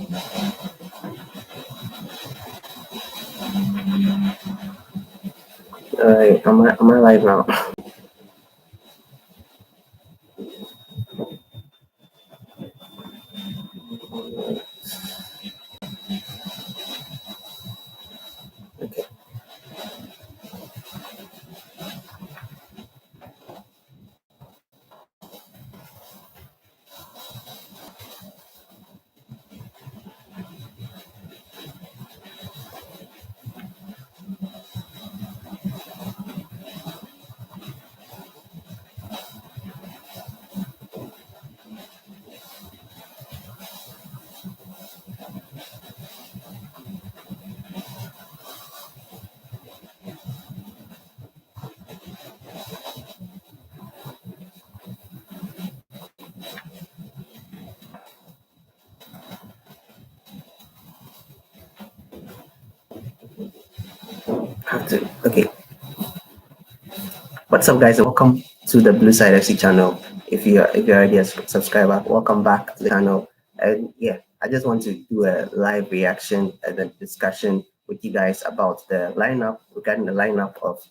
Am I live now? Okay. Have to. Okay. What's up, guys? Welcome to the Blue Side FC channel. If you're already a subscriber, welcome back to the channel. And yeah, I just want to do a live reaction and a discussion with you guys about the lineup, regarding the lineup of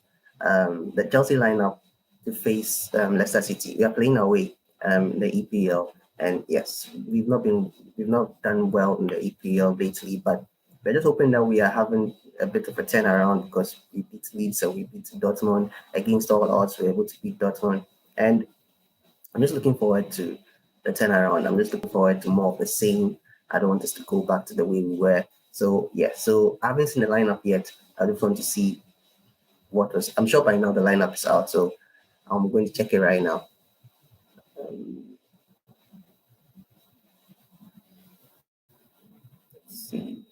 the Chelsea lineup to face Leicester City. We are playing away in the EPL, and yes, we've not done well in the EPL lately, but we're just hoping that we are having a bit of a turnaround because we beat Leeds and we beat Dortmund. Against all odds, we're able to beat Dortmund. And I'm just looking forward to the turnaround. I'm just looking forward to more of the same. I don't want us to go back to the way we were. So yeah, so I haven't seen the lineup yet. I just want to see what was. I'm sure by now the lineup is out, so I'm going to check it right now. Let's see.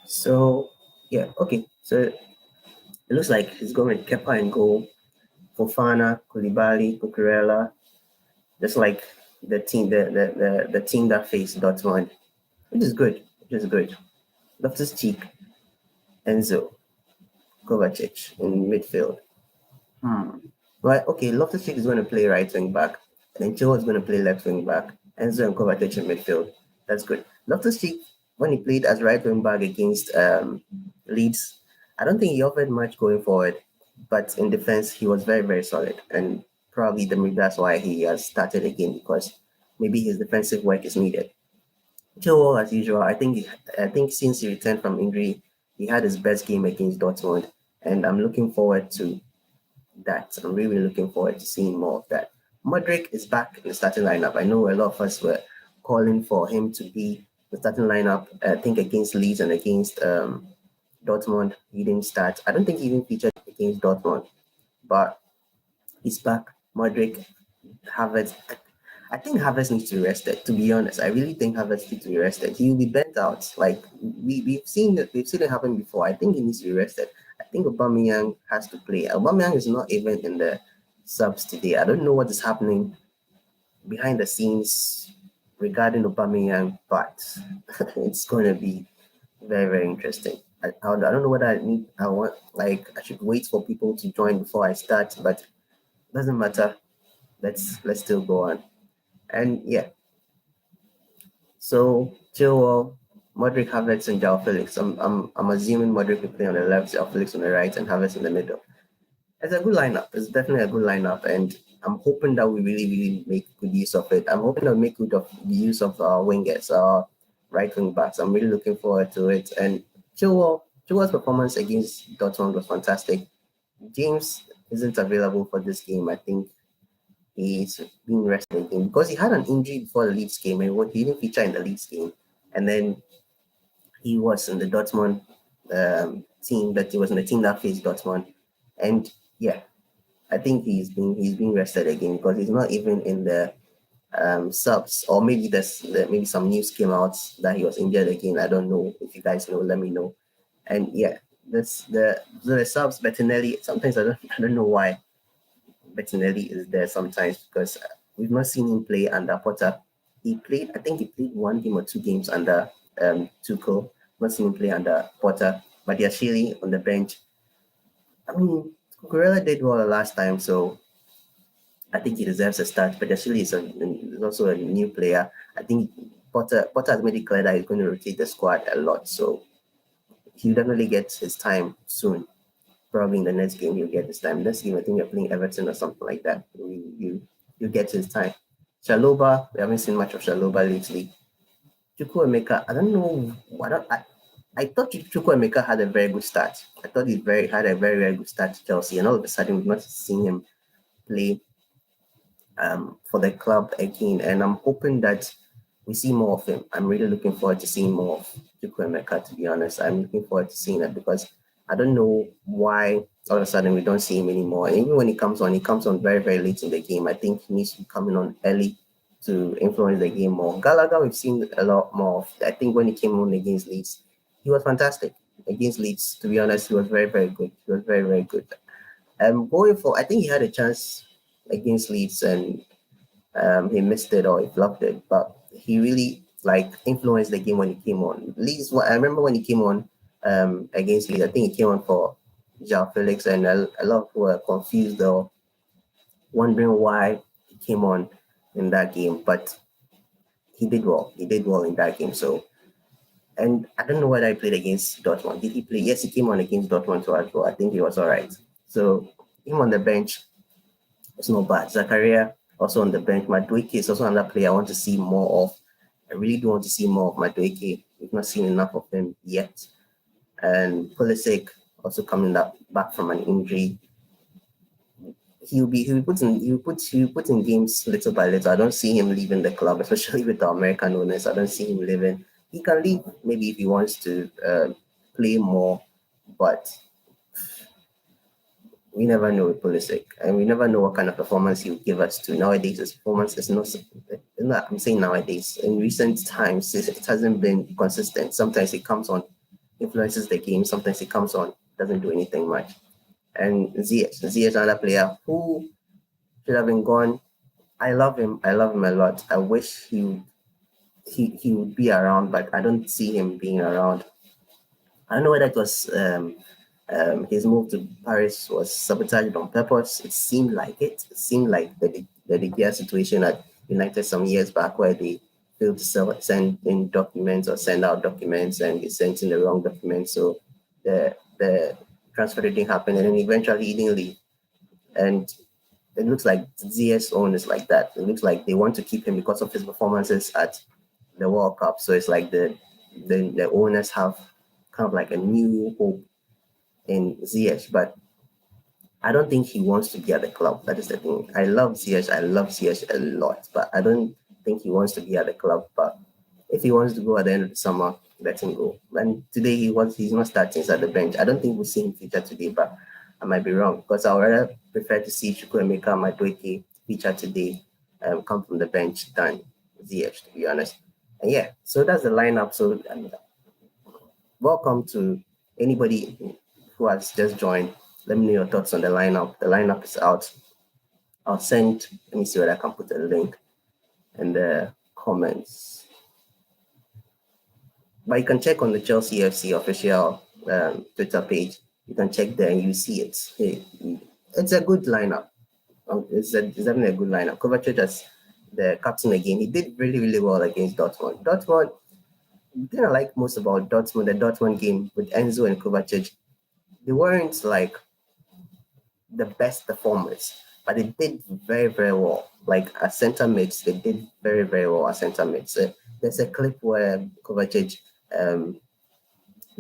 So yeah, okay. So it looks like he's going with Kepa in goal, Fofana, Koulibaly, Cucurella, just like the team that faced Dortmund, which is good, which is good. Loftus Cheek, Enzo, Kovacic in midfield. Right, okay, Loftus Cheek is going to play right wing back, and then Chilwell is going to play left wing back. Enzo and Kovacic in midfield. That's good. Loftus Cheek, when he played as right wing back against Leeds, I don't think he offered much going forward, but in defense, he was very, very solid. And probably that's why he has started again, because maybe his defensive work is needed. Chilwell, as usual, I think since he returned from injury, he had his best game against Dortmund, and I'm looking forward to that. I'm really looking forward to seeing more of that. Modric is back in the starting lineup. I know a lot of us were calling for him to be the starting lineup. I think against Leeds and against Dortmund, he didn't start. I don't think he even featured against Dortmund, but he's back. Modric, Havertz. I think Havertz needs to be rested. To be honest, I really think Havertz needs to be rested. He will be bent out. Like we've seen it happen before. I think he needs to be rested. I think Aubameyang has to play. Aubameyang is not even in the subs today. I don't know what is happening behind the scenes regarding Aubameyang, but it's going to be very, very interesting. I don't know whether I should wait for people to join before I start, but it doesn't matter. Let's still go on. And yeah, so Chilwell, Modric, Havertz, and João Felix. I'm assuming Modric will play on the left, João Felix on the right, and Havertz in the middle. It's a good lineup. It's definitely a good lineup, and I'm hoping that we really, really make good use of it. I'm hoping that we make good of the use of our wingers, our right wing backs. I'm really looking forward to it. And Chilwell's performance against Dortmund was fantastic. James isn't available for this game. I think he's being rested again because he had an injury before the Leeds game, and he didn't feature in the Leeds game. And then he was in the Dortmund team that he was in the team that faced Dortmund. And yeah, I think he's being rested again because he's not even in the subs, or maybe maybe some news came out that he was injured again. I don't know. If you guys know, let me know. And yeah, that's the subs. Bettinelli. Sometimes I don't know why Bettinelli is there sometimes, because we've not seen him play under Potter. I think he played one game or two games under Tuchel. Not seen him play under Potter. But Yashili on the bench. I mean, Cucurella did well last time, so I think he deserves a start. But Yashili is He's also a new player. I think Potter has made it clear that he's going to rotate the squad a lot. So he'll definitely get his time soon. Probably in the next game he'll get his time. Next game I think you're playing Everton or something like that. You get his time. Shaloba, we haven't seen much of Shaloba lately. Chukwuemeka, I don't know. I thought Chukwuemeka had a very good start. I thought he had a very, very good start to Chelsea, and all of a sudden we've not seen him play for the club again. And I'm hoping that we see more of him. I'm really looking forward to seeing more of Chukwuemeka, to be honest. I'm looking forward to seeing that because I don't know why all of a sudden we don't see him anymore. And even when he comes on very, very late in the game. I think he needs to be coming on early to influence the game more. Gallagher, we've seen a lot more of. I think when he came on against Leeds, he was fantastic. Against Leeds, to be honest, he was very, very good. He was very, very good. Going for, I think he had a chance against Leeds and he missed it or he flopped it, but he really influenced the game when he came on. Leeds, I remember when he came on against Leeds, I think he came on for João Felix, and a lot of people were confused or wondering why he came on in that game, but he did well. He did well in that game. So, and I don't know whether he played against Dortmund. Did he play? Yes, he came on against Dortmund too as well. I think he was all right. So him on the bench, it's not bad. Zakaria also on the bench. Madueke is also another player I want to see more of. I really do want to see more of Madueke. We've not seen enough of him yet. And Pulisic also coming back from an injury. He'll be put in games little by little. I don't see him leaving the club, especially with the American owners. I don't see him leaving. He can leave maybe if he wants to play more, but we never know with Pulisic, and we never know what kind of performance he'll give us to. Nowadays, his performance is not. I'm saying nowadays. In recent times, it hasn't been consistent. Sometimes he comes on, influences the game. Sometimes he comes on, doesn't do anything much. And Ziyech is another player who should have been gone. I love him. I love him a lot. I wish he would be around, but I don't see him being around. I don't know whether it was his move to Paris was sabotaged on purpose. It seemed like it. It seemed like the De Gea situation at United some years back, where they failed to send in documents or send out documents, and they sent in the wrong documents. So the transfer didn't happen, and then eventually he didn't leave. And it looks like Ziyech's own is like that. It looks like they want to keep him because of his performances at the World Cup. So it's like the owners have kind of like a new hope in Ziyech, but I don't think he wants to be at the club. That is the thing. I love Ziyech a lot, but I don't think he wants to be at the club. But if he wants to go at the end of the summer, let him go. And today he's not starting, he's at the bench. I don't think we'll see him feature today, but I might be wrong because I would rather prefer to see Chukwuemeka Madueke feature today, come from the bench than Ziyech, to be honest. And yeah, so that's the lineup. So welcome to anybody who has just joined. Let me know your thoughts on the lineup. The lineup is out. Let me see whether I can put a link in the comments. But you can check on the Chelsea FC official Twitter page. You can check there and you see it. It's a good lineup. It's definitely a good lineup. Kovacic as the captain again. He did really, really well against Dortmund. The thing I like most about the Dortmund game with Enzo and Kovacic, they weren't like the best performers, but they did very, very well. Like as center mids, they did very, very well as center mids. There's a clip where Kovacic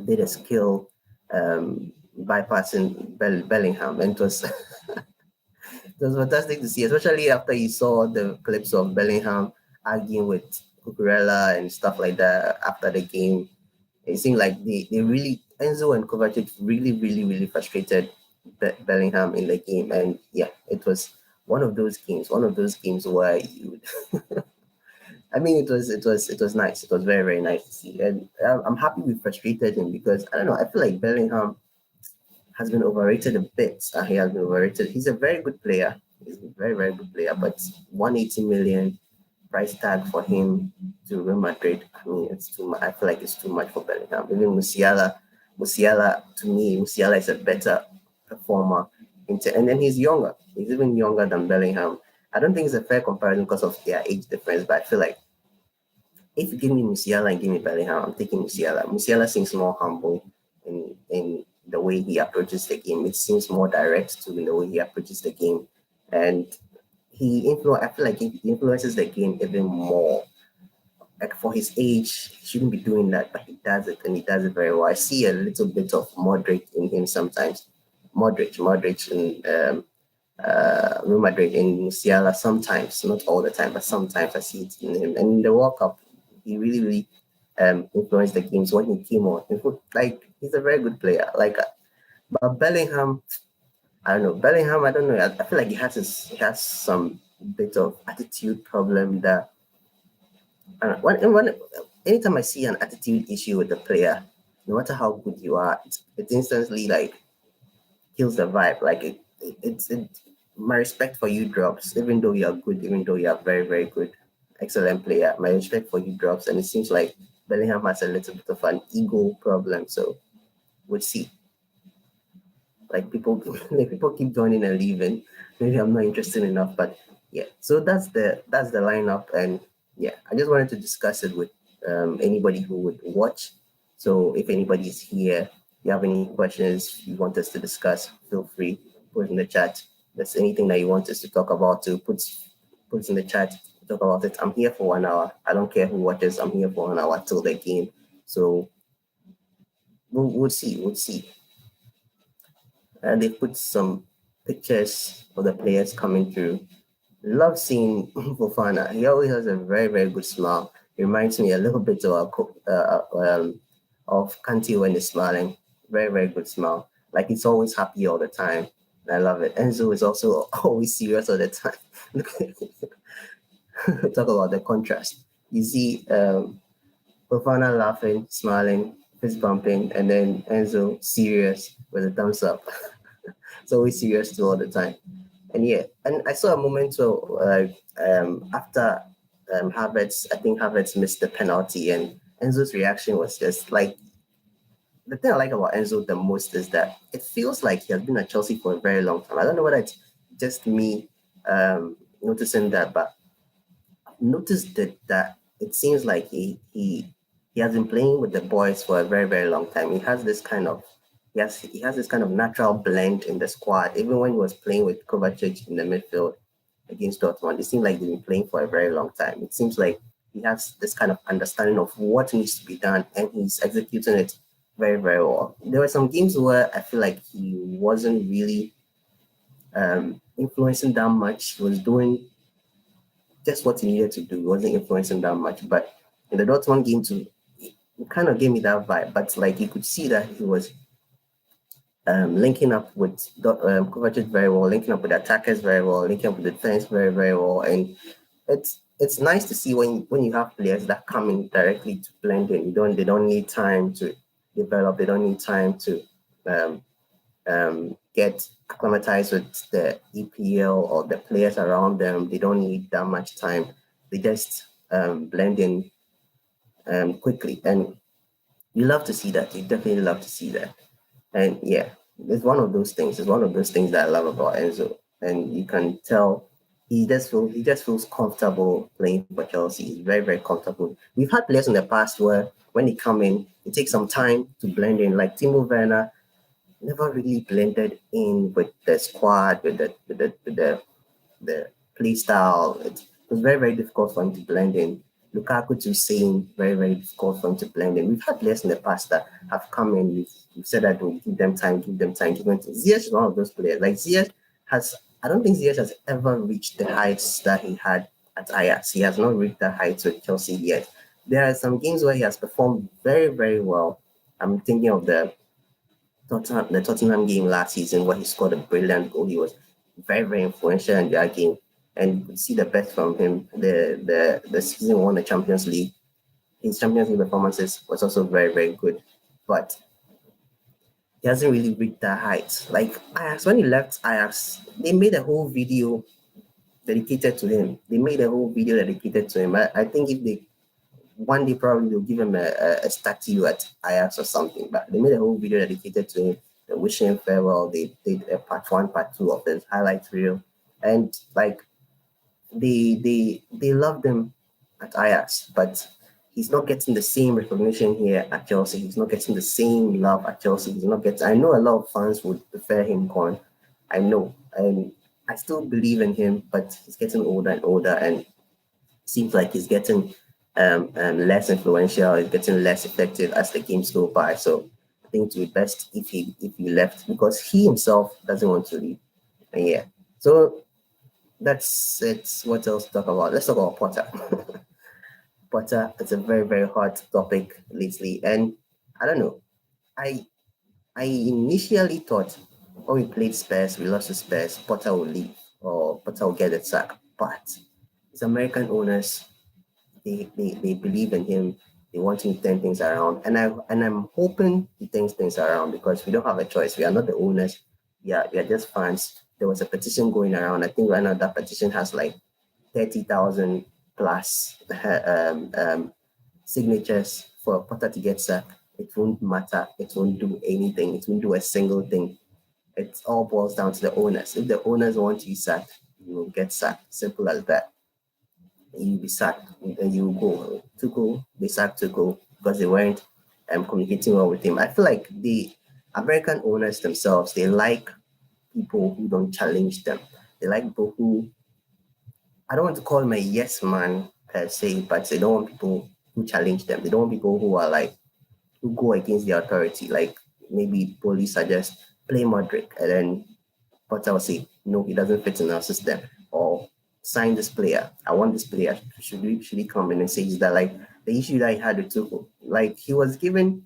did a skill bypassing Bellingham, and it was it was fantastic to see, especially after you saw the clips of Bellingham arguing with Cucurella and stuff like that after the game. It seemed like they really, Enzo and Kovacic really, really, really frustrated Bellingham in the game. And yeah, it was one of those games where you I mean, it was nice. It was very, very nice to see. And I'm happy we frustrated him because, I don't know, I feel like Bellingham has been overrated a bit. He has been overrated. He's a very good player. He's a very, very good player, but 180 million price tag for him to Real Madrid, I mean, it's too much. I feel like it's too much for Bellingham. Even Musiala, to me, Musiala is a better performer. And then he's younger. He's even younger than Bellingham. I don't think it's a fair comparison because of their age difference, but I feel like if you give me Musiala and give me Bellingham, I'm taking Musiala. Musiala seems more humble in the way he approaches the game. It seems more direct to in the way he approaches the game, and I feel like he influences the game even more. Like for his age, he shouldn't be doing that, but he does it, and he does it very well. I see a little bit of Modric in him sometimes. Modric, and Real Madrid in Musiala sometimes, not all the time, but sometimes I see it in him. And in the World Cup, he really influenced the games when he came on. Like he's a very good player. But Bellingham, I don't know. Bellingham, I don't know. I feel like he has some bit of attitude problem that anytime I see an attitude issue with the player, no matter how good you are, it instantly like kills the vibe. Like my respect for you drops, even though you're good, even though you're very, very good, excellent player. My respect for you drops, and it seems like Bellingham has a little bit of an ego problem. So we'll see. Like people keep joining and leaving. Maybe I'm not interested enough, but yeah. So that's the lineup, and yeah, I just wanted to discuss it with anybody who would watch. So if anybody's here, you have any questions you want us to discuss, feel free, put in the chat. There's anything that you want us to talk about, to put in the chat, talk about it. I'm here for 1 hour. I don't care who watches. I'm here for 1 hour till the game. So we'll see. We'll see. And they put some pictures of the players coming through. Love seeing Fofana. He always has a very, very good smile. He reminds me a little bit of Kante when he's smiling. Very, very good smile. Like he's always happy all the time. I love it. Enzo is also always serious all the time. Talk about the contrast. You see Fofana laughing, smiling, fist bumping, and then Enzo serious with a thumbs up. It's always serious too all the time. And yeah, and I saw a moment after I think Havertz missed the penalty, and Enzo's reaction was just like, the thing I like about Enzo the most is that it feels like he has been at Chelsea for a very long time. I don't know whether it's just me noticing that, but I've noticed that it seems like he has been playing with the boys for a very, very long time. He has this kind of natural blend in the squad. Even when he was playing with Kovacic in the midfield against Dortmund, it seemed like he's been playing for a very long time. It seems like he has this kind of understanding of what needs to be done, and he's executing it very, very well. There were some games where I feel like he wasn't really influencing that much. He was doing just what he needed to do. He wasn't influencing that much. But in the Dortmund game too, it kind of gave me that vibe. But like you could see that he was linking up with Kovacic very well, linking up with attackers very well, linking up with defense very, very well. And it's nice to see when you have players that come in directly to blend in. They don't need time to develop. They don't need time to get acclimatized with the EPL or the players around them. They don't need that much time. They just blend in quickly. And you love to see that. You definitely love to see that. And yeah, it's one of those things. It's one of those things that I love about Enzo. And you can tell he just feels comfortable playing for Chelsea. He's very, very comfortable. We've had players in the past where when they come in, it takes some time to blend in. Like Timo Werner never really blended in with the squad, with the play style. It was very, very difficult for him to blend in. Lukaku too, same, very, very difficult for him to blend in. We've had players in the past that have come in, we've said that we give them time. Ziyech is one of those players. Like I don't think Ziyech has ever reached the heights that he had at Ajax. He has not reached the heights with Chelsea yet. There are some games where he has performed very, very well. I'm thinking of the Tottenham game last season where he scored a brilliant goal. He was very, very influential in that game, and you could see the best from him. The season won the Champions League. His Champions League performances was also very, very good, but he hasn't really reached that height. Like Ajax, when he left Ajax, they made a whole video dedicated to him. I think if they one day probably they'll give him a statue at Ajax or something. But they made a whole video dedicated to him. They wishing him farewell. They did a part 1, part 2 of this highlight reel, and like they loved him at Ajax, but he's not getting the same recognition here at Chelsea. He's not getting the same love at Chelsea. He's not getting. I know a lot of fans would prefer him gone. I know, and I still believe in him, but he's getting older and older, and seems like he's getting less influential. He's getting less effective as the games go by. So I think it would be best if he left because he himself doesn't want to leave. And yeah, so that's it. What else to talk about? Let's talk about Potter. Potter, it's a very, very hot topic lately. And I don't know. I I initially thought when we played Spurs, we lost to Spurs, Potter will leave or Potter will get the sack. But it's American owners, they believe in him. They want him to turn things around. And I'm hoping he turns things around because we don't have a choice. We are not the owners. We are just fans. There was a petition going around. I think right now that petition has like 30,000 plus signatures for Potter to get sacked. It won't matter. It won't do anything. It won't do a single thing. It all boils down to the owners. If the owners want you sacked, you will get sacked. Simple as that. You'll be sacked and you go. Tuchel, they sacked Tuchel because they weren't communicating well with him. I feel like the American owners themselves, they like people who don't challenge them. They like people who I don't want to call him a yes man per se, but they don't want people who challenge them. They don't want people who are like who go against the authority. Like maybe police are just play Modric, and then Potter will say, no, he doesn't fit in our system, or sign this player. I want this player. Should he come in and say that like the issue that he had with Tuchel, like he was given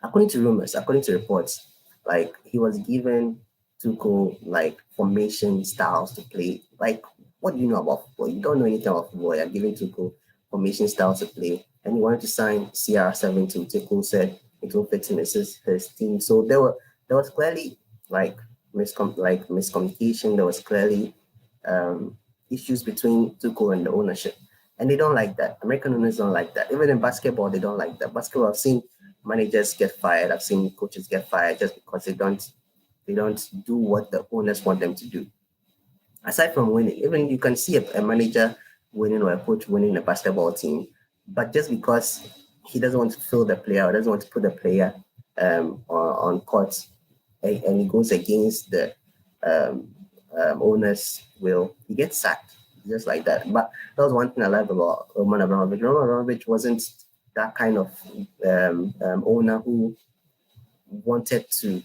according to rumors, according to reports, like he was given Tuchel like formation styles to play. Like, what do you know about football? You don't know anything about football. You're giving Tuchel formation styles to play, and he wanted to sign CR7 to Tuchel said it will fit in his team. So there was clearly like miscommunication. There was clearly um, issues between Tuchel and the ownership. And they don't like that. American owners don't like that. Even in basketball, they don't like that. Basketball, I've seen managers get fired. I've seen coaches get fired just because they don't do what the owners want them to do. Aside from winning, even you can see a manager winning or a coach winning a basketball team, but just because he doesn't want to fill the player or doesn't want to put the player on court, and he goes against the um, owner's will, he gets sacked just like that. But that was one thing I like about Roman Abramovich. Roman Abramovich wasn't that kind of owner who wanted to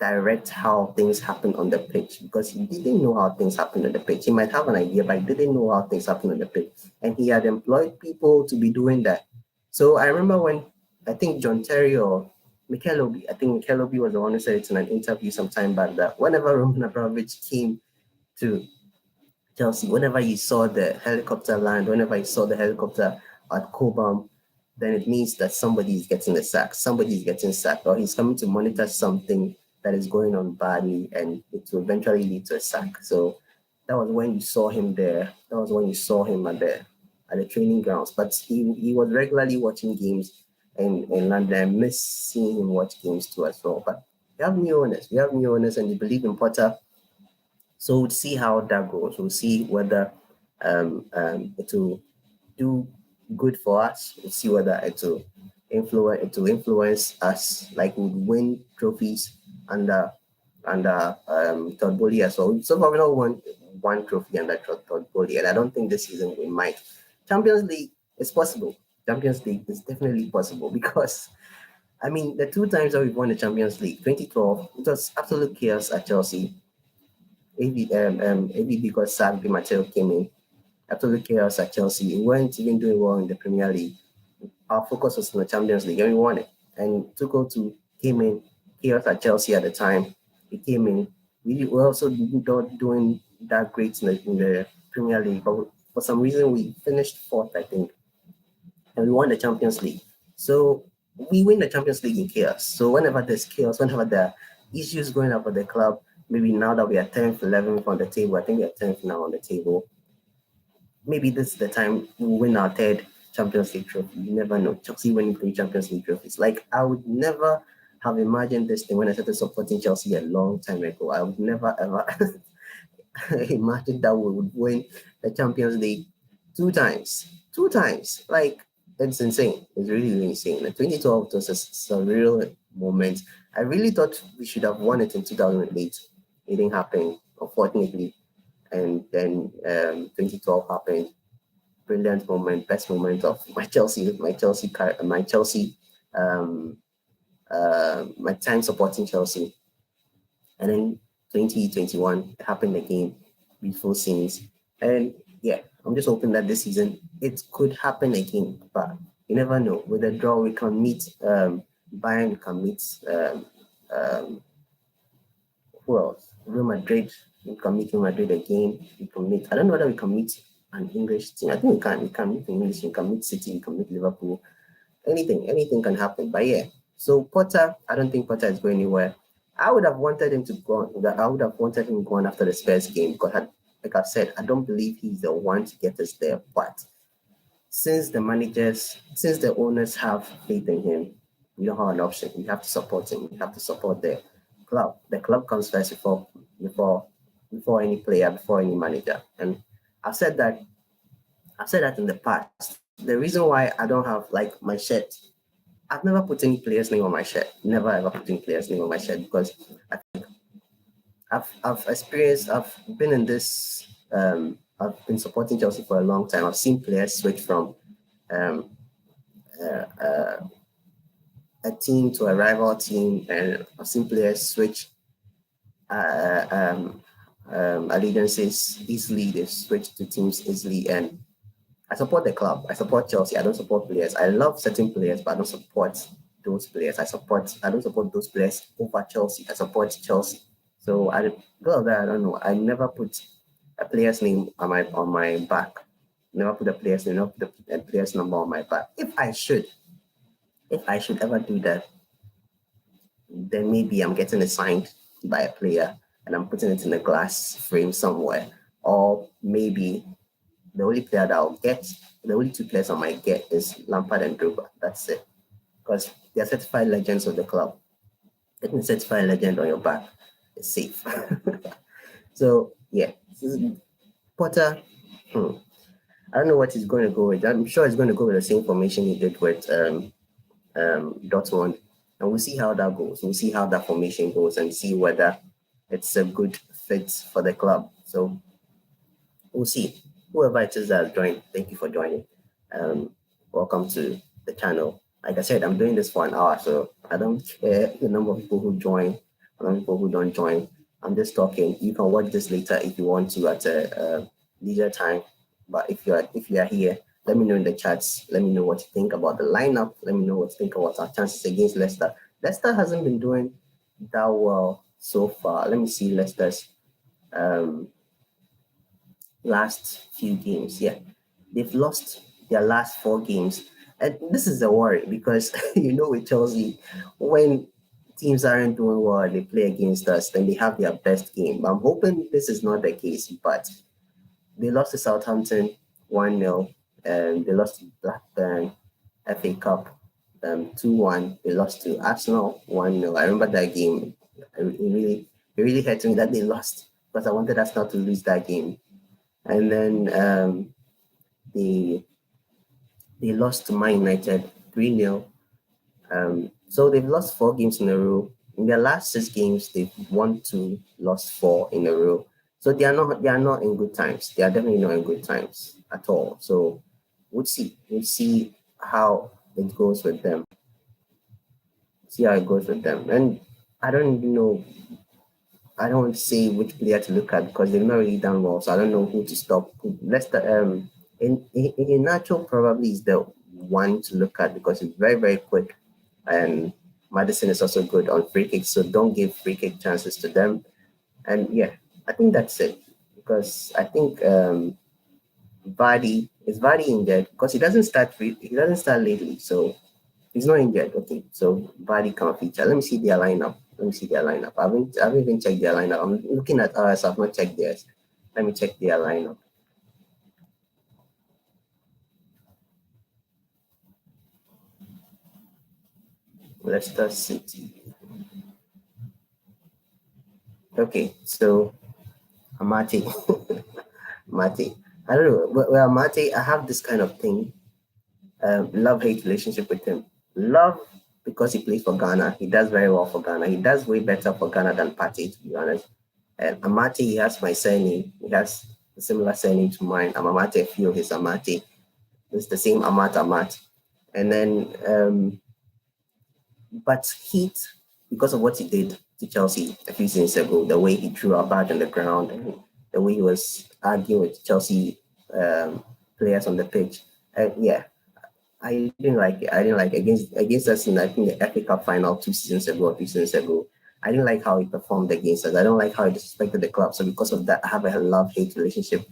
direct how things happen on the pitch because he didn't know how things happen on the pitch. He might have an idea, but he didn't know how things happen on the pitch. And he had employed people to be doing that. So I remember when I think John Terry or Mikel Obi, I think Mikel Obi was the one who said it in an interview some time back that whenever Roman Abramovich came to Chelsea, whenever you saw the helicopter land, whenever you saw the helicopter at Cobham, then it means that somebody is getting the sack, somebody is getting sacked, or he's coming to monitor something that is going on badly and it will eventually lead to a sack. So that was when you saw him there. That was when you saw him at the training grounds. But he was regularly watching games in London. I miss seeing him watch games too as well. But we have new owners. We have new owners and they believe in Potter. So we'll see how that goes. We'll see whether it will do good for us. We'll see whether it will influence us, like we win trophies under Todd Bowley as well. So far we not won one trophy under Todd Bowley, and I don't think this season we might. Champions League is possible. Champions League is definitely possible because I mean the two times that we've won the Champions League, 2012, it was absolute chaos at Chelsea. AVB got sacked, Di Matteo came in. Absolute chaos at Chelsea. We weren't even doing well in the Premier League. Our focus was on the Champions League and we won it. And Tuchel too came in, chaos at Chelsea at the time. He came in. We were also not doing that great in the Premier League, but for some reason we finished fourth, I think, and we won the Champions League. So we win the Champions League in chaos. So whenever there's chaos, whenever there are issues going up at the club, maybe now that we are 10th, 11th on the table, I think we are 10th now on the table. Maybe this is the time we win our third Champions League trophy. You never know. Chelsea winning 3 Champions League trophies. Like, I would never have imagined this thing when I started supporting Chelsea a long time ago. I would never, ever. Imagine that we would win the Champions League two times. Two times. Like, it's insane. It's really, really insane. The 2012 was a surreal moment. I really thought we should have won it in 2008. It didn't happen, unfortunately. And then 2012 happened. Brilliant moment, best moment of um, my time supporting Chelsea. And then 2021 it happened again, beautiful scenes. And yeah, I'm just hoping that this season it could happen again, but you never know. With a draw, we can meet Bayern, we can meet um, who else? Real Madrid. We can meet Real Madrid again. We can meet. I don't know whether we can meet an English team. I think we can. We can meet English. We can meet City. We can meet Liverpool. Anything can happen. But yeah, so Potter, I don't think Potter is going anywhere. I would have wanted him to go on. I would have wanted him going after the Spurs game because, like I've said, I don't believe he's the one to get us there. But since the owners have faith in him, we don't have an option. We have to support him. We have to support the club. The club comes first before before any player, before any manager. And I've said that I've said that in the past. The reason why I don't have like my shirt, I've never put any player's name on my shirt. Never ever put any player's name on my shirt because I've been in this I've been supporting Chelsea for a long time. I've seen players switch from um, uh, uh, a team to a rival team, and I've seen players switch uh, um, allegiances easily. They switch to teams easily, and I support the club. I support Chelsea. I don't support players. I love certain players, but I don't support those players. I don't support those players over Chelsea. I support Chelsea. So I because of that, I don't know. I never put a player's name on my back. Never put a player's name, never put a player's number on my back. If I should ever do that, then maybe I'm getting it signed by a player and I'm putting it in a glass frame somewhere. Or maybe the only player that I'll get, the only two players I might get is Lampard and Drogba. That's it. Because they're certified legends of the club. Getting a certified legend on your back is safe. So yeah, Potter. I don't know what he's going to go with. I'm sure he's going to go with the same formation he did with Dortmund, and we'll see how that goes. We'll see how that formation goes and see whether it's a good fit for the club. So we'll see. Whoever it is that has joined, thank you for joining. Welcome to the channel. Like I said, I'm doing this for an hour, so I don't care the number of people who join, the number of people who don't join. I'm just talking. You can watch this later if you want to at a leisure time. But if you are here, let me know in the chats. Let me know what you think about the lineup. Let me know what you think about our chances against Leicester. Leicester hasn't been doing that well so far. Let me see Leicester's um, last few games. Yeah, they've lost their last four games. And this is a worry because, with Chelsea, when teams aren't doing well, they play against us, then they have their best game. I'm hoping this is not the case, but they lost to Southampton 1-0, and they lost to Blackburn FA Cup 2-1. They lost to Arsenal 1-0. I remember that game. It really hurt me that they lost because I wanted us not to lose that game. And then they lost to Man United 3-0. So they've lost four games in a row. In their last six games, they've won two, lost four in a row. So they are not in good times. They are definitely not in good times at all. So we'll see. We'll see how it goes with them. See how it goes with them. And I don't even know. I don't want to say which player to look at because they've not really done well. So I don't know who to stop. Leicester, in Nacho probably is the one to look at because it's very, very quick. And Madison is also good on free kicks. So don't give free kick chances to them. And yeah, I think that's it. Because I think Vardy injured because he doesn't start lately. So he's not injured. Okay. So Vardy can't feature. Let me see their lineup. I haven't even checked their lineup. I'm looking at ours, I've not checked theirs. Let me check their lineup. Leicester City. Okay, so Amate. Mate. I don't know. Well, Mate, I have this kind of thing. Love-hate relationship with him. Love because he plays for Ghana. He does very well for Ghana. He does way better for Ghana than Pate, to be honest. And Amate, he has my surname. He has a similar surname to mine. I'm Amate Fio, he's Amate. It's the same Amat. And then, but Heat, because of what he did to Chelsea a few seasons ago, the way he threw our bag on the ground and the way he was arguing with Chelsea players on the pitch. Yeah, I didn't like it. I didn't like it. Against us in I think the FA Cup final 2 seasons ago or 3 seasons ago. I didn't like how he performed against us. I don't like how he disrespected the club. So because of that, I have a love-hate relationship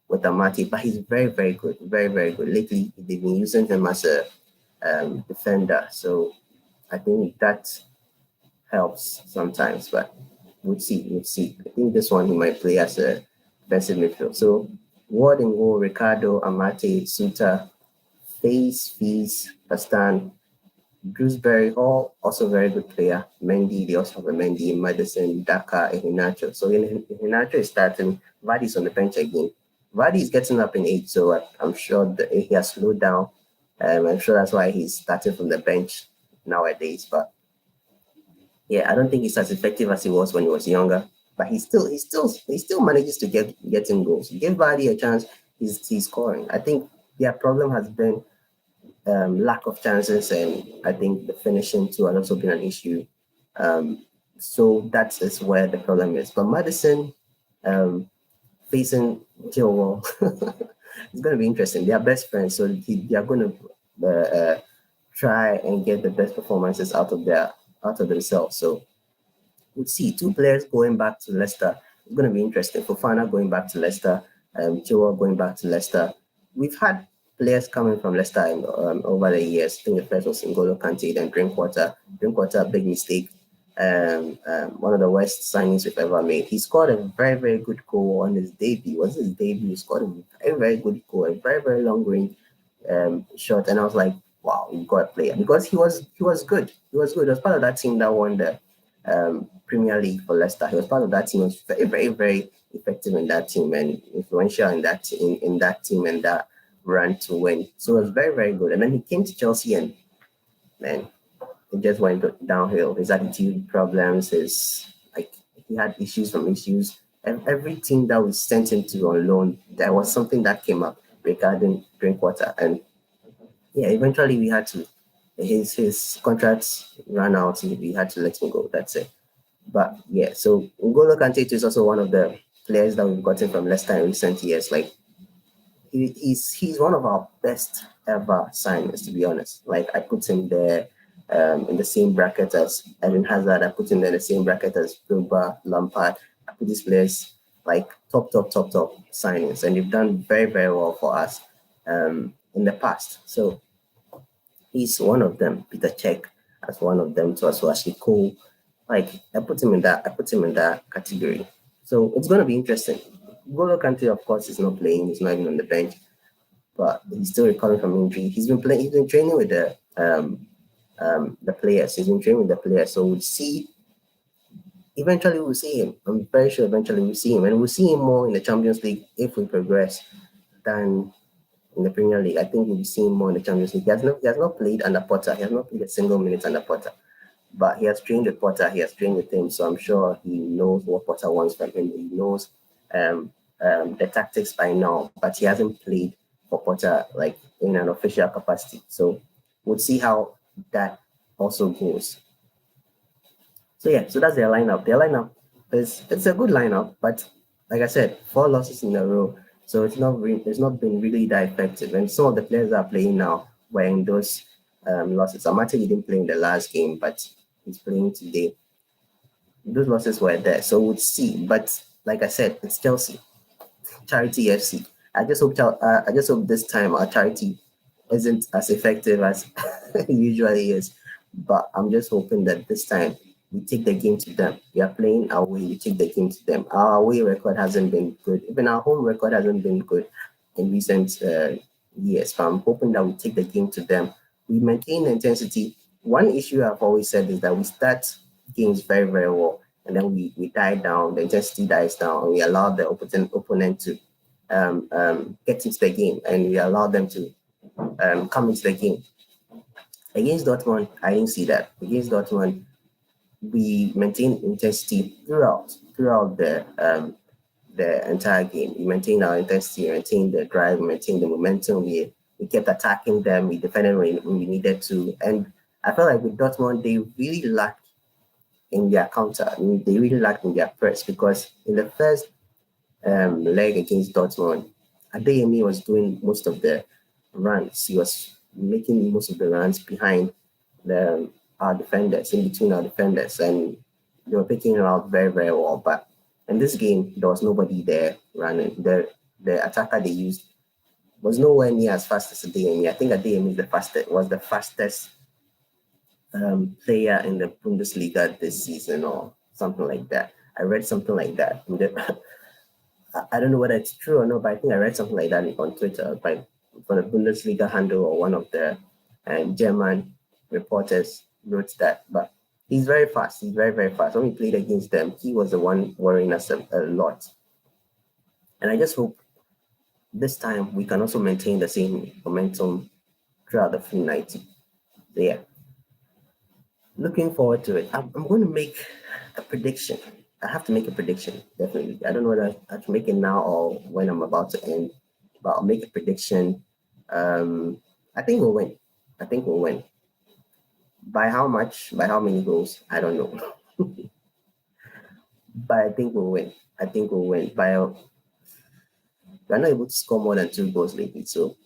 with Amati. But he's very, very good. Very, very good. Lately, they've been using him as a defender. So I think that helps sometimes. But we'll see. We'll see. I think this one he might play as a defensive midfield. So Ward and goal, Ricardo, Amate, Suta, Face, Fees, Pastan, Drewsbury, all also very good player. Mendy, they also have a Mendy, Madison, Daka, and Hinacho. So Hinacho is starting. Vardy's on the bench again. Vardy is getting up in age, so I'm sure that he has slowed down. I'm sure that's why he's starting from the bench nowadays. But yeah, I don't think he's as effective as he was when he was younger. But he still manages to get in goals. Give Vardy a chance, he's scoring. I think their problem has been lack of chances, and I think the finishing too has also been an issue. So that is where the problem is. But Madison facing Chilwell, it's going to be interesting. They are best friends, so they are going to try and get the best performances out of themselves. So we'll see. Two players going back to Leicester. It's going to be interesting. Fofana going back to Leicester, Chilwell going back to Leicester. We've had players coming from Leicester over the years. I think the first was N'Golo Kante, then Drinkwater. Drinkwater, big mistake. One of the worst signings we've ever made. He scored a very, very good goal on his debut. Was his debut? He scored a very, very good goal, a very, very long range shot. And I was like, wow, you got a player. Because he was good. He was good. He was part of that team that won the Premier League for Leicester. He was part of that team. He was very, very, very effective in that team and influential in that team and that run to win. So it was very, very good. And then he came to Chelsea and man, it just went downhill. His attitude problems, he had issues from issues. And every team that we sent him to on loan, there was something that came up regarding Drinkwater. And yeah, eventually we had to his contracts ran out and we had to let him go. That's it. But yeah, so N'Golo Kante is also one of the players that we've gotten from Leicester in recent years. Like he's one of our best ever signings, to be honest. Like I put him there in the same bracket as Eden Hazard. I put him there in the same bracket as Pogba, Lampard. I put these players like top signings, and they've done very, very well for us in the past. So he's one of them. Peter Cech as one of them too, as well. Ashley Cole. Like I put him in that category. So it's going to be interesting. Golo Kante, of course, is not playing. He's not even on the bench, but he's still recovering from injury. He's been playing. He's been training with the players. He's been training with the players. So we'll see. Eventually, we'll see him. I'm very sure. Eventually, we'll see him, and we'll see him more in the Champions League if we progress than in the Premier League. I think we'll be seeing more in the Champions League. He has not played under Potter. He has not played a single minute under Potter. But he has trained with Potter. He has trained with him, so I'm sure he knows what Potter wants from him. He knows the tactics by now, but he hasn't played for Potter like in an official capacity. So we'll see how that also goes. So yeah, so that's their lineup. Their lineup it's a good lineup, but like I said, 4 losses in a row. So it's not been really that effective. And some of the players that are playing now were in those losses. Amate didn't play in the last game, but he's playing today. Those losses were there, so we'll see. But like I said, it's Chelsea, Charity FC. I just hope this time our charity isn't as effective as it usually is. But I'm just hoping that this time we take the game to them. We are playing away, we take the game to them. Our away record hasn't been good. Even our home record hasn't been good in recent years. But I'm hoping that we take the game to them. We maintain the intensity. One issue I've always said is that we start games very, very well. and then we die down, the intensity dies down, and we allow the opponent to get into the game, and we allow them to come into the game. Against Dortmund, I didn't see that. Against Dortmund, we maintained intensity throughout the entire game. We maintained our intensity, we maintained the drive, we maintained the momentum. We kept attacking them. We defended when we needed to. And I felt like with Dortmund, they really lacked in their counter. I mean, they really lacked in their press, because in the first leg against Dortmund, Adeyemi was doing most of the runs. He was making most of the runs behind our defenders, in between our defenders, and they were picking it out very, very well. But in this game, there was nobody there running. The attacker they used was nowhere near as fast as Adeyemi. I think Adeyemi was the fastest player in the Bundesliga this season, or something like that. I read something like that. I don't know whether it's true or not, but I think I read something like that on Twitter from the Bundesliga handle, or one of the German reporters wrote that. But he's very fast. He's very, very fast. When we played against them, he was the one worrying us a lot. And I just hope this time we can also maintain the same momentum throughout the full 90. So yeah, looking forward to it. I'm going to make a prediction. I have to make a prediction, definitely. I don't know whether I have to make it now or when I'm about to end, but I'll make a prediction. I think we'll win. By how much? By how many goals? I don't know. But I think we'll win. We're not able to score more than 2 goals lately, so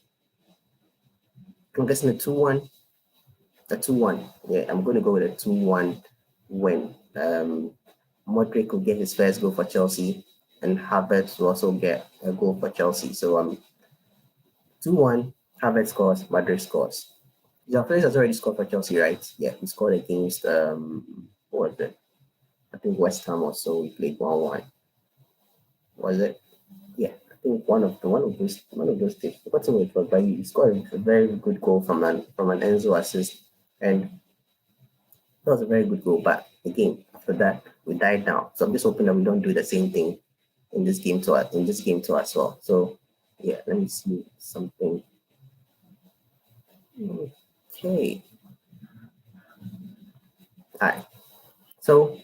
I'm guessing a 2-1. A 2-1. Yeah, I'm going to go with a 2-1 win. Modric will get his first goal for Chelsea, and Havertz will also get a goal for Chelsea. So 2-1, Havertz scores, Modric scores. João Felix has already scored for Chelsea, right? Yeah, he scored against what was it? I think West Ham or so. We played 1-1. Was it? Yeah, I think one of those things. I forgot what it was, but he scored a very good goal from an Enzo assist, and that was a very good goal. But again, after that, we died down. So I'm just hoping that we don't do the same thing in this game too as well. So yeah, let me see something. Okay. All right. So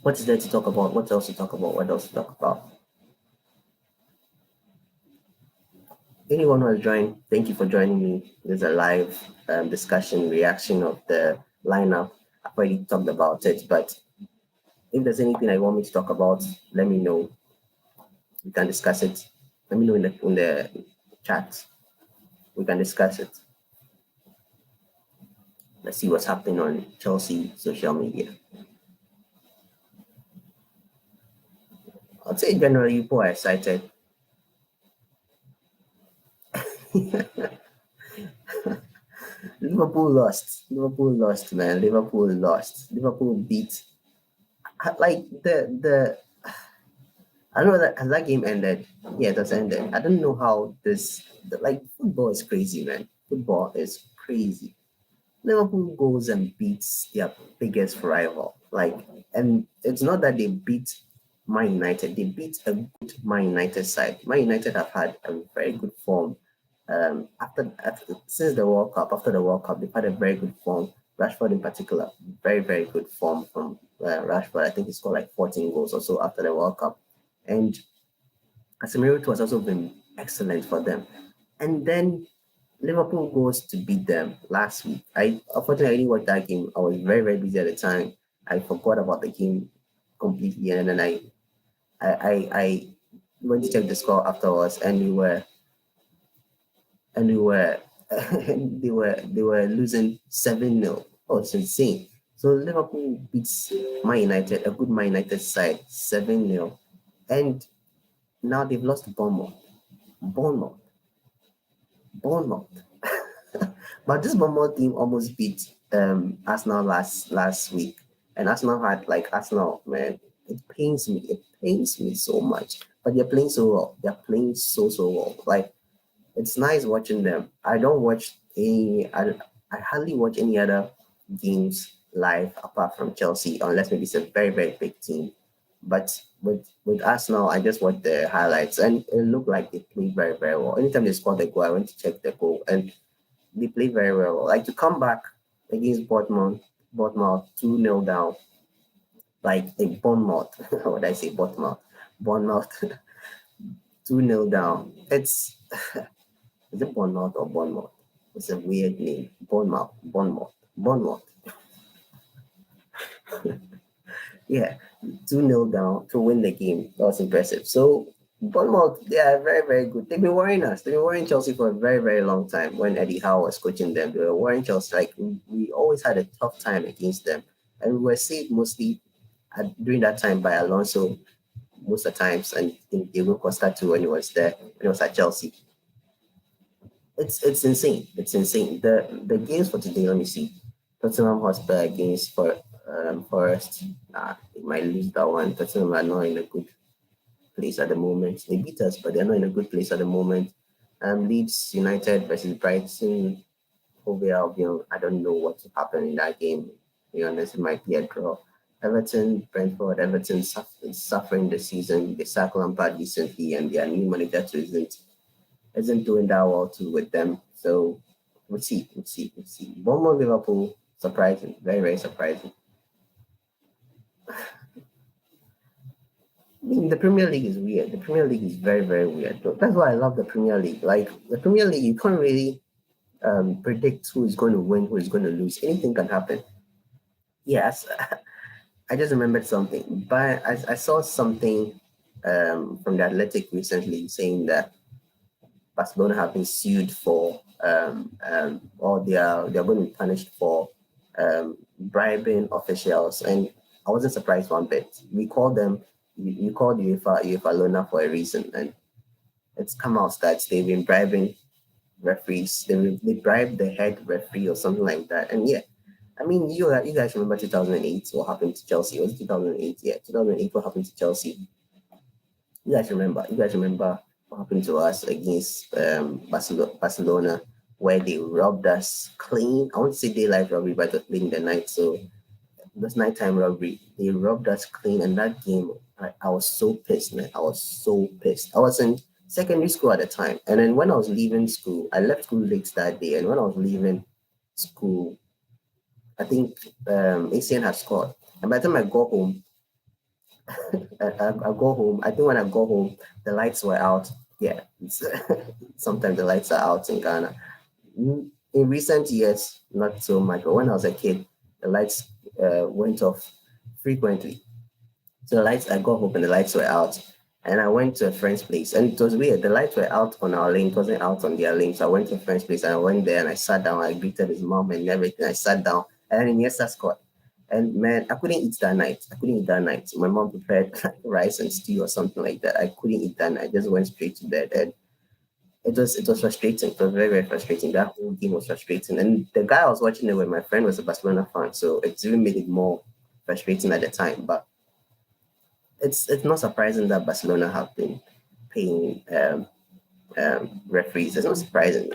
what is there to talk about? What else to talk about? Anyone who has joined, thank you for joining me. There's a live discussion, reaction of the lineup. I've already talked about it, but if there's anything I want me to talk about, let me know. We can discuss it. Let me know in the chat. We can discuss it. Let's see what's happening on Chelsea social media. I'd say generally people are excited. Liverpool lost, man. Liverpool lost. Liverpool beat. Like the I don't know that has that game ended. Yeah, it has ended. I don't know how football is crazy, man. Football is crazy. Liverpool goes and beats their biggest rival. And it's not that they beat Man United. They beat a good Man United side. Man United have had a very good form. Since the World Cup, after the World Cup, they've had a very good form. Rashford in particular, very, very good form from Rashford. I think he scored like 14 goals or so after the World Cup. And Casemiro has also been excellent for them. And then Liverpool goes to beat them last week. Unfortunately, I didn't watch that game. I was very, very busy at the time. I forgot about the game completely, and then I went to check the score afterwards, and they were they were losing 7-0. Oh, it's insane. So Liverpool beats Man United, a good Man United side, 7-0, and now they've lost to Bournemouth. But this Bournemouth team almost beat Arsenal last week, and Arsenal man. It pains me so much. But they're playing so well. They're playing so well. Like, it's nice watching them. I hardly watch any other games live apart from Chelsea, unless maybe it's a very, very big team. But with Arsenal, I just watched the highlights and it looked like they played very, very well. Anytime they scored a goal, I went to check the goal and they played very, very well. Like to come back against Bournemouth 2-0 down, like a Bournemouth. What did I say? Bournemouth 2-0 down. Is it Bournemouth or Bournemouth? It's a weird name. Bournemouth. Yeah, 2-0 down to win the game. That was impressive. So Bournemouth, they are very, very good. They've been worrying us. They've been worrying Chelsea for a very, very long time. When Eddie Howe was coaching them, they were worrying Chelsea. Like we always had a tough time against them. And we were saved mostly during that time by Alonso most of the times and in Diego Costa too when he was there, when he was at Chelsea. It's insane. It's insane. The games for today, let me see. Tottenham Hotspur against Forest. They might lose that one. Tottenham are not in a good place at the moment. They beat us, but they're not in a good place at the moment. Leeds United versus Brighton, Hove Albion. I don't know what will happen in that game. To be honest, it might be a draw. Everton, Brentford. Everton suffering the season. They sacked Lampard recently, and their new manager too isn't doing that well too with them. So we'll see. Bournemouth, Liverpool, surprising, very, very surprising. I mean, the Premier League is weird. The Premier League is very, very weird. That's why I love the Premier League. Like the Premier League, you can't really predict who is going to win, who is going to lose. Anything can happen. Yes, I just remembered something. But I saw something from the Athletic recently saying that Barcelona have been sued for, or they're going to be punished for bribing officials, and I wasn't surprised one bit. We called them, you called UEFA Lona for a reason, and it's come out that they've been bribing referees. They bribed the head referee or something like that, and yeah. I mean, you guys remember 2008? What happened to Chelsea? It was 2008? Yeah, 2008. What happened to Chelsea? You guys remember? You guys remember what happened to us against Barcelona, where they robbed us clean? I won't say daylight robbery, but it was playing the night, so it was nighttime robbery. They robbed us clean, and that game, I was so pissed, man. I was so pissed. I was in secondary school at the time, and then when I was leaving school, I left school late that day, and when I was leaving school, I think ACN had scored, and by the time I got home, I go home. I think when I go home, the lights were out. Yeah, sometimes the lights are out in Ghana. In recent years, not so much, but when I was a kid, the lights went off frequently. So the lights, I got home and the lights were out. And I went to a friend's place, and it was weird. The lights were out on our lane, it wasn't out on their lane. So I went to a friend's place and I went there and I sat down. I greeted his mom and everything. I sat down, and then Iniesta scored. And man, I couldn't eat that night. My mom prepared rice and stew or something like that. I couldn't eat that night. I just went straight to bed, and it was frustrating. It was very, very frustrating. That whole game was frustrating. And the guy I was watching it with, my friend, was a Barcelona fan, so it even made it more frustrating at the time. But it's not surprising that Barcelona have been paying referees. It's not surprising.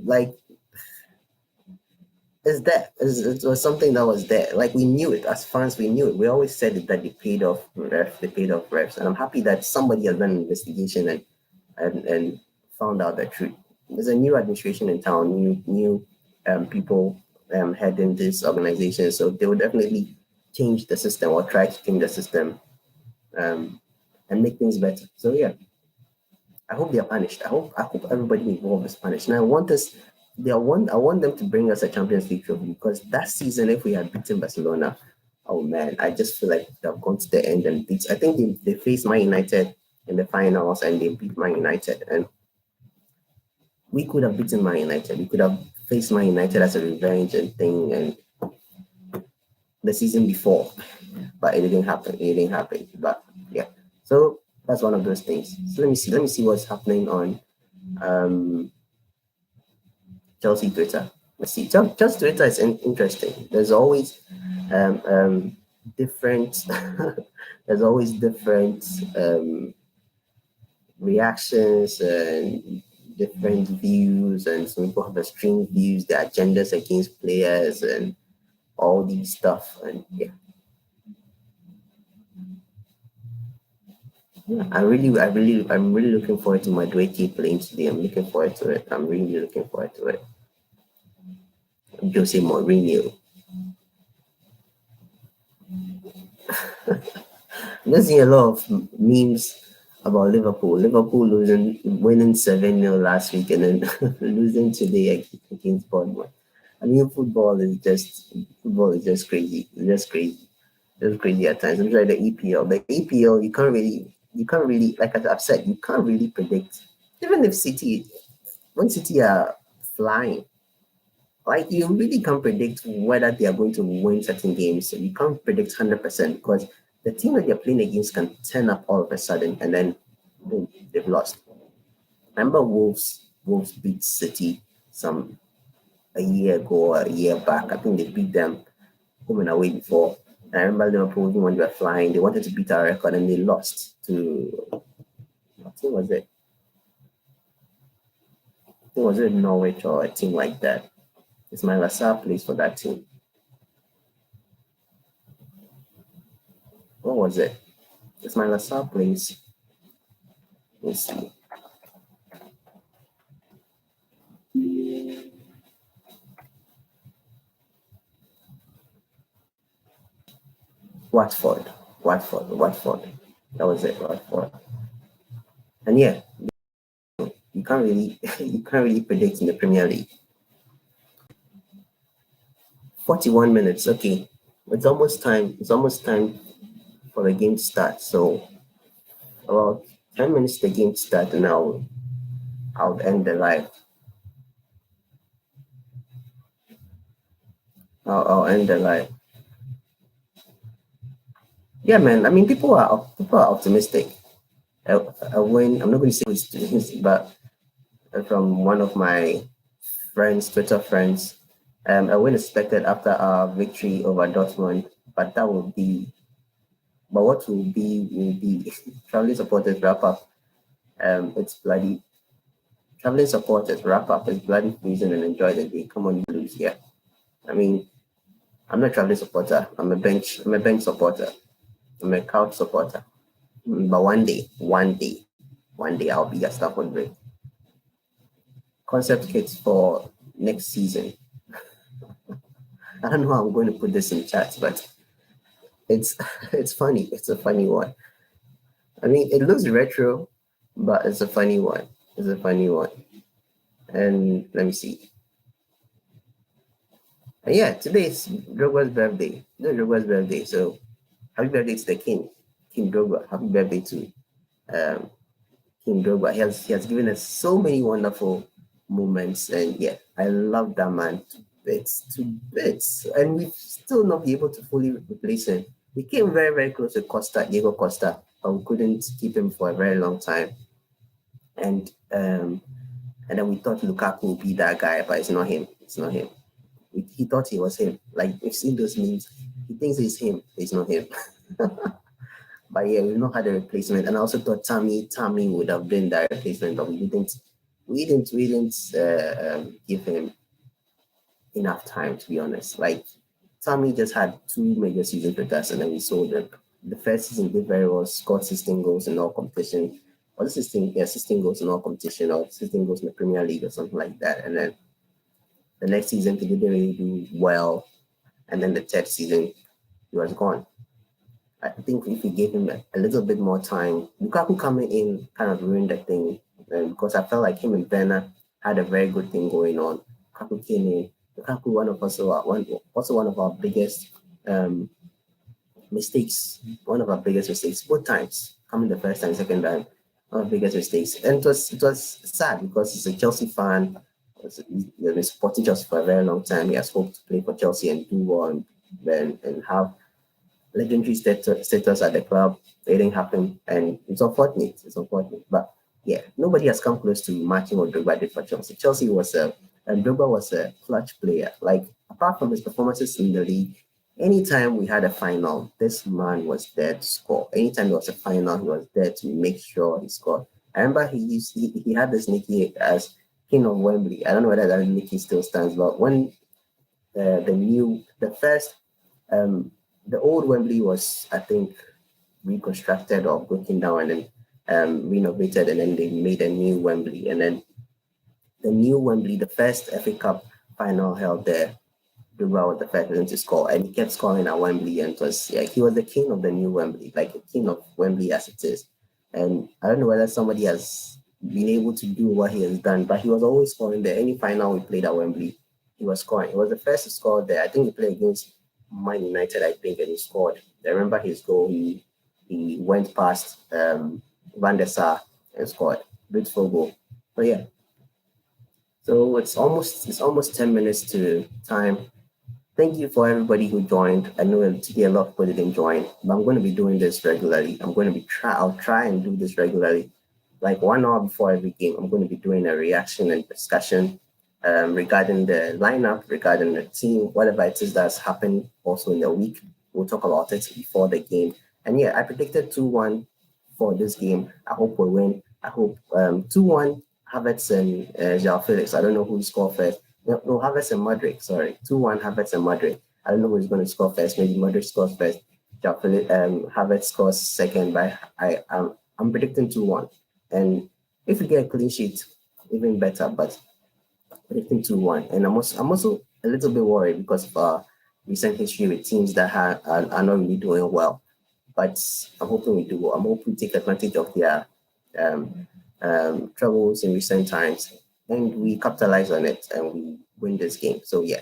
Like it's there. It was something that was there. Like we knew it as fans. We knew it. We always said it that they paid off refs. They paid off refs, and I'm happy that somebody has done an investigation and found out the truth. There's a new administration in town. New people heading this organization, so they will definitely change the system or try to change the system and make things better. So yeah, I hope they are punished. I hope everybody involved is punished. And I want them to bring us a Champions League trophy, because that season, if we had beaten Barcelona, oh man, I just feel like they've gone to the end and beat. I think they faced Man United in the finals and they beat Man United, and we could have beaten Man United. We could have faced Man United as a revenge and thing, and the season before, but it didn't happen. But yeah, so that's one of those things. So let me see what's happening on Chelsea Twitter. Let's see. Chelsea Twitter is interesting. There's always different. There's always different reactions and different views, and some people have extreme views, their agendas against players, and all these stuff. And yeah, I'm really looking forward to my Madueke playing today. I'm looking forward to it. I'm really looking forward to it. Jose Mourinho. I'm just seeing a lot of memes about Liverpool. Liverpool winning 7-0 last week and then losing today against Bournemouth. I mean, football is just crazy. It's just crazy. It's crazy at times. It's like the EPL. The EPL, you can't really, like I've said, you can't really predict. Even if when City are flying, like you really can't predict whether they are going to win certain games. So you can't predict 100% because the team that they're playing against can turn up all of a sudden and then boom, they've lost. Remember Wolves beat City some a year ago or a year back. I think they beat them home and away before. And I remember Liverpool, even when they were flying, they wanted to beat our record and they lost to, what team was it? I think was it Norwich or a team like that. Ismail Assar plays for that team. What was it? Ismail Assar plays. Let's see. Watford. That was it, Watford. And yeah, you can't really you can't really predict in the Premier League. 41 minutes, okay. It's almost time. It's almost time for the game to start. So about 10 minutes the game to start and I'll end the live. I'll end the live. Yeah, man. I mean, people are optimistic. A win. I'm not going to say it's, but from one of my friends, Twitter friends, a win expected after our victory over Dortmund. But that will be. But what will be traveling supporters wrap up. It's bloody traveling supporters wrap up. It's bloody freezing and enjoy the day. Come on, Blues. Yeah. I mean, I'm not a traveling supporter. I'm a bench supporter. I'm a couch supporter. But one day I'll be a Stafford Bridge. Concept kits for next season. I don't know how I'm going to put this in chat, but it's it's funny. It's a funny one. I mean, it looks retro, but it's a funny one. It's a funny one. And let me see. And yeah, today is Drogba's birthday. No, Drogba's birthday. So happy birthday to the king, King Drogba. Happy birthday to King Drogba. He has given us so many wonderful moments, and yeah, I love that man to bits, and we've still not be able to fully replace him. We came very very close to Diego Costa, but we couldn't keep him for a very long time, and then we thought Lukaku would be that guy, but it's not him. It's not him. He thought he was him. Like we've seen those memes. He thinks it's him. It's not him. But yeah, we've not had a replacement. And I also thought Tammy would have been that replacement, but we didn't give him enough time, to be honest. Like Tammy just had 2 major seasons with us and then we sold him. The first season did very well, scored 16 goals in all competition. Or 16 goals in all competition, or 16 goals in the Premier League or something like that. And then the next season he didn't really do well. And then the third season he was gone. I think if we gave him a little bit more time, Lukaku coming in kind of ruined the thing because I felt like him and Werner had a very good thing going on. Lukaku came in. Lukaku one of our biggest mistakes. One of our biggest mistakes both times. Coming the first time, second time, one of our biggest mistakes. And it was sad because he's a Chelsea fan. He's been supporting Chelsea for a very long time. He has hoped to play for Chelsea and do well and have legendary status at the club. It didn't happen, and it's unfortunate. But yeah, nobody has come close to matching what Drogba did for Chelsea. Drogba was a clutch player. Like apart from his performances in the league, anytime we had a final, this man was there to score. Anytime there was a final, he was there to make sure he scored. I remember he had this nickname as King of Wembley. I don't know whether that nickname still stands, but when the first the old Wembley was, I think, reconstructed or broken down and then renovated, and then they made a new Wembley, and then the new Wembley, the first FA Cup final held there. Drogba was the first person to score, and he kept scoring at Wembley, and it was yeah, he was the king of the new Wembley, like the king of Wembley as it is. And I don't know whether somebody has been able to do what he has done, but he was always scoring there. Any final we played at Wembley, he was scoring. He was the first to score there. I think he played against Man United, I think, and he scored. I remember his goal. He went past Van der Sar and scored. Beautiful goal. But yeah, so it's almost 10 minutes to time. Thank you for everybody who joined. I know today a lot of people didn't join, but I'm going to be doing this regularly. I'll try and do this regularly. Like 1 hour before every game, I'm going to be doing a reaction and discussion regarding the lineup, regarding the team, whatever it is that's happened also in the week. We'll talk about it before the game. And yeah, I predicted 2-1 for this game. I hope we win. I hope 2-1 Havertz and João Felix. I don't know who scored first. No, Havertz and Modric. Sorry, 2-1 Havertz and Modric. I don't know who's going to score first. Maybe Modric scores first. João Felix, Havertz scores second. But I'm predicting 2-1. And if we get a clean sheet, even better. But predicting 2-1. And I'm also a little bit worried because of recent history with teams that are not really doing well. But I'm hoping we do well. I'm hoping we take advantage of their troubles in recent times and we capitalize on it and we win this game. So yeah,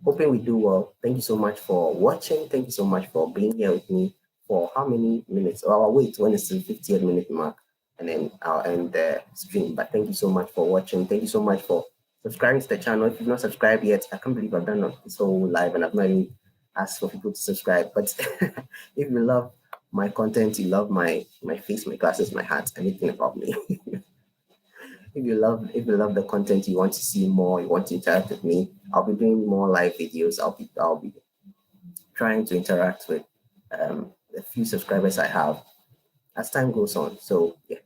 hoping we do well. Thank you so much for watching. Thank you so much for being here with me for how many minutes? Oh, I'll wait when it's the 50th minute mark and then I'll end the stream. But thank you so much for watching. Thank you so much for subscribing to the channel. If you've not subscribed yet, I can't believe I've done this whole live and I've not even asked for people to subscribe. But if you love my content, you love my face, my glasses, my hat, anything about me. If you love the content, you want to see more, you want to interact with me, I'll be doing more live videos. I'll be trying to interact with the few subscribers I have as time goes on. So yeah,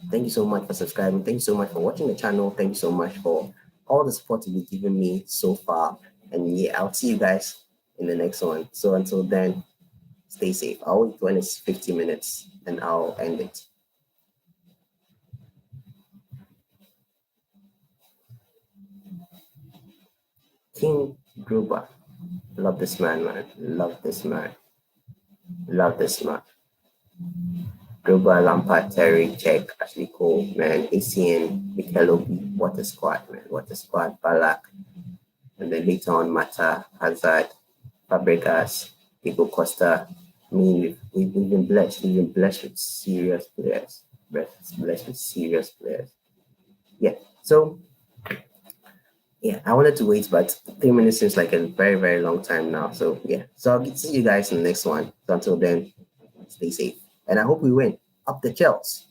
thank you so much for subscribing. Thank you so much for watching the channel. Thank you so much for all the support you've given me so far. And yeah, I'll see you guys in the next one. So until then, stay safe. I'll wait when it's 50 minutes and I'll end it. King Gruber. Love this man, man. Love this man. Love this man. Gruber, Lampard, Terry, Czech, Ashley Cole, man. ACN, Mikel Obi. What a squad, man. What a squad. Balak. And then later on, Mata, Hazard, Fabregas, Diego Costa. I mean, we've been blessed. We've been blessed with serious players. Blessed with serious players. Yeah. So, yeah, I wanted to wait, but 3 minutes seems like a very, very long time now. So, yeah. So, I'll see you guys in the next one. So, until then, stay safe. And I hope we win. Up the Chelsea.